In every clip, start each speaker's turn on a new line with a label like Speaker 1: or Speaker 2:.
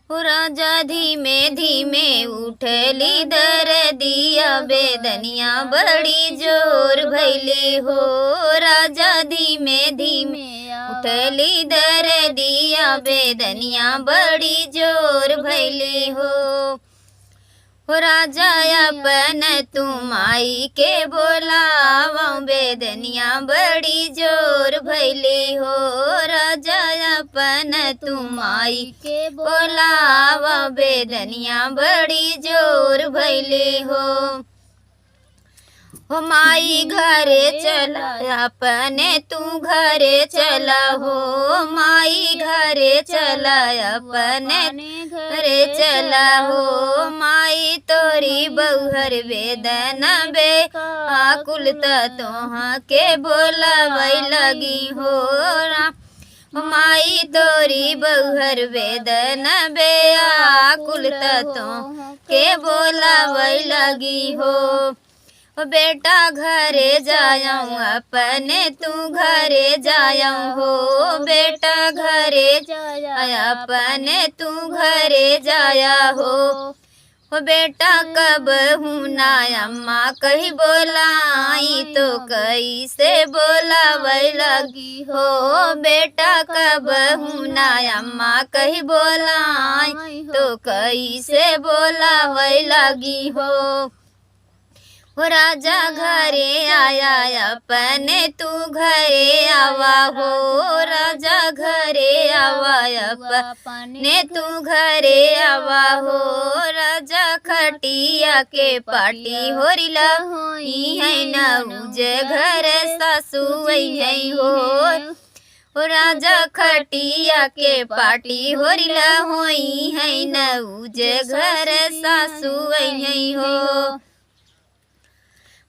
Speaker 1: हो राजा धीमे धीमे उठली दरदिया बेदनिया बड़ी जोर भैली हो। राजा धीमे धीमे उठली दरदिया बेदनिया बड़ी जोर भैली हो। हो राजा अपन तुम आई के बोलावा बेदनिया बड़ी जोर भैली हो। राजा अपन तुम आई के बोलावा बेदनिया बड़ी जोर भैली हो। हो माई घरे चला अपने तू घरे चला हो। माई घरे चला अपने घरे चला हो। माई तोरी बहुहर वेदना बे आकुल तोहा के बोलावै लगी हो। माई तोरी बहुहर वेदना बे आकुल तोहा के बोलावै लगी हो। बेटा घरे जाऊँ अपने तू घरे जाऊँ हो। बेटा घरे जाया अपने तू घरे जाया हो। बेटा कब हूँ ना अम्मा कही बोलाई तो कैसे बोलावै लगी हो। बेटा कब हूँ ना अम्मा कही बोलाई तो कैसे बोलावै लगी हो। हो राजा घरे आया अपने तू घरे आवा हो। राजा घरे आवा अपने तू घरे आवा हो। राजा खटिया के पाटी होरिला होई है न उजे घर सासू है हो। हो राजा खटिया के पाटी होरिला होई है न उजे घर सासू है हो।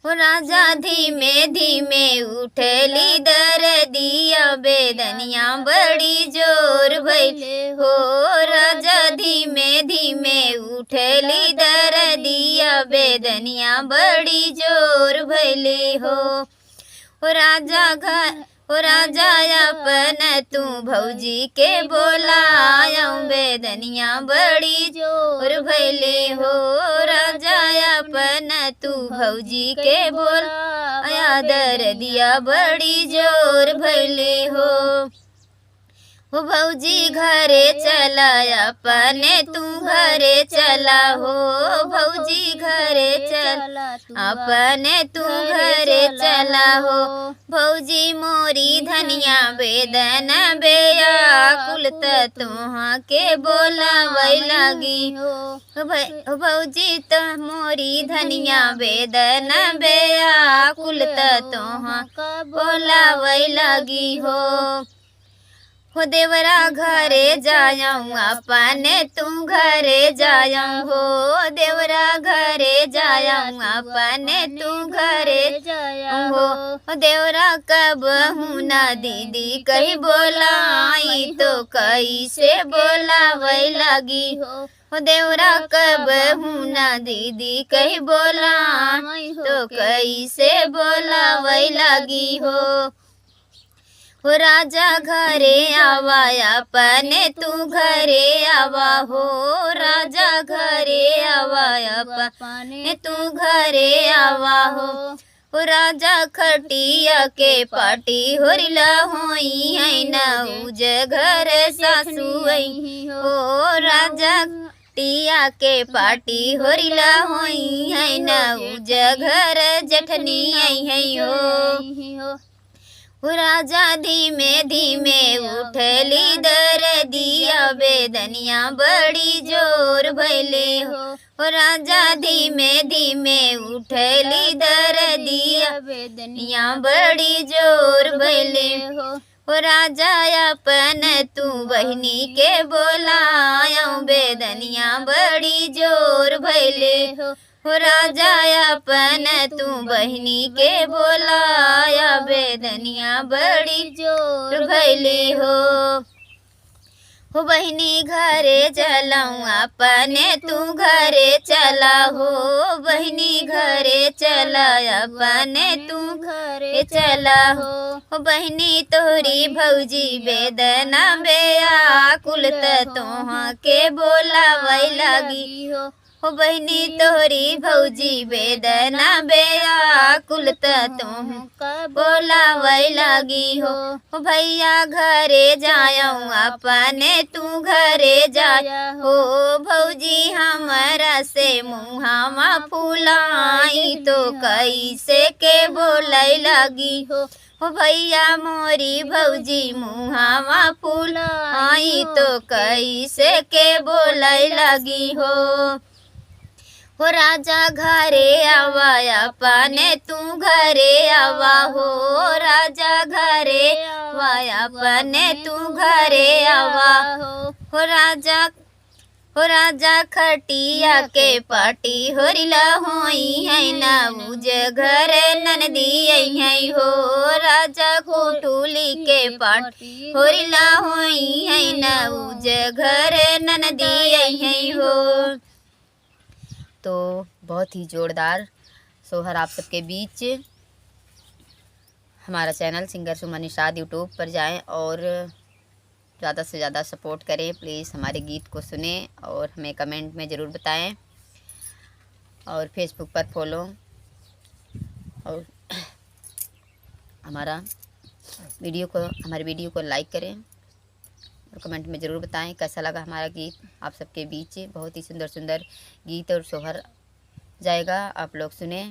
Speaker 1: हो राजा धीमे धीमे उठली दरदिया बेदनिया बड़ी जोर भैले हो। राजा धीमे धीमे उठली दरदिया बेदनिया बड़ी जोर भैले हो। हो राजा अपन तू भौजी के बोलाऊं बेदनिया बड़ी जोर भैले हो। राजा अपन तू भौजी के बोलाया दरदिया बड़ी जोर भैले हो। हो भौजी घरे चला अपने तू घरे चला हो। भौजी घरे चला अपने तू घरे चला हो। भौजी मोरी धनिया बेदन बेया कुल तुहा के बोलावै लगी हो। भौजी तो मोरी धनिया बेदन बेया कुल तुहा बोलावै लगी हो। हो देवरा घरे जाऊँ अपने तू घरे जाऊँ हो। देवरा घरे जाऊँ अपने तू घरे जाऊँ हो। देवरा कब हूँ ना दीदी कही बोलाई तो कैसे बोलावै लगी हो। देवरा कब हूँ ना दीदी कही बोलाई तो कैसे बोलावै लगी हो। हो राजा घरे आवा अपने तू घरे आवा हो। राजा घरे आवा अपने तू घरे आवा हो। हो राजा खटिया के पाटी होरिला होई है न उज घर सासू हो। राजा टिया के पाटी होरिला होई है न उज घर जठनी है हो। हो राजा धीमे धीमे उठली दरदिया बेदनिया बड़ी जोर भैले हो। हो राजा धीमे धीमे उठली दरदिया बेदनिया बड़ी जोर भैले हो। हो राजा अपन तू बहनी के बोलाया बेदनिया बड़ी जोर भैले हो। हो राजा अपन तू बहनी के बोलाया बेदनिया बड़ी जोर भैली हो। हो बहिनी घरे चलाऊं अपने तू घरे चला हो बहिनी घरे चला अपने तू घरे चला हो बहिनी तोहरी भौजी बेदना बेआकुल त तोह के बोलावै लगी हो बहिनी तोहरी भौजी बेदना बेआकुल त तुम बोलावै लगी हो भैया घरे जाऊं अपने तू घरे जा हो भौजी हमारा से मुहावा फुलाई तो कैसे के बोलै लगी हो भैया मोरी भौजी मुहावा फुलाई तो कैसे के बोलै लगी हो राजा घरे आवा अपने तू घरे आवा हो राजा घरे आवा अपने तू घरे आवा हो राजा खटिया के पाटी होरिला होई है ना मुझ घर ननदी है हो राजा खुटुली के पाटी होरिला होई है ना मुझ घर ननदी है हो। तो बहुत ही जोरदार सोहर आप सबके बीच। हमारा चैनल सिंगर सुमन निषाद यूट्यूब पर जाएं और ज़्यादा से ज़्यादा सपोर्ट करें। प्लीज़ हमारे गीत को सुने और हमें कमेंट में ज़रूर बताएं और फेसबुक पर फॉलो और हमारे वीडियो को लाइक करें और कमेंट में ज़रूर बताएं कैसा लगा हमारा गीत। आप सबके बीच बहुत ही सुंदर सुंदर गीत और सोहर जाएगा, आप लोग सुने।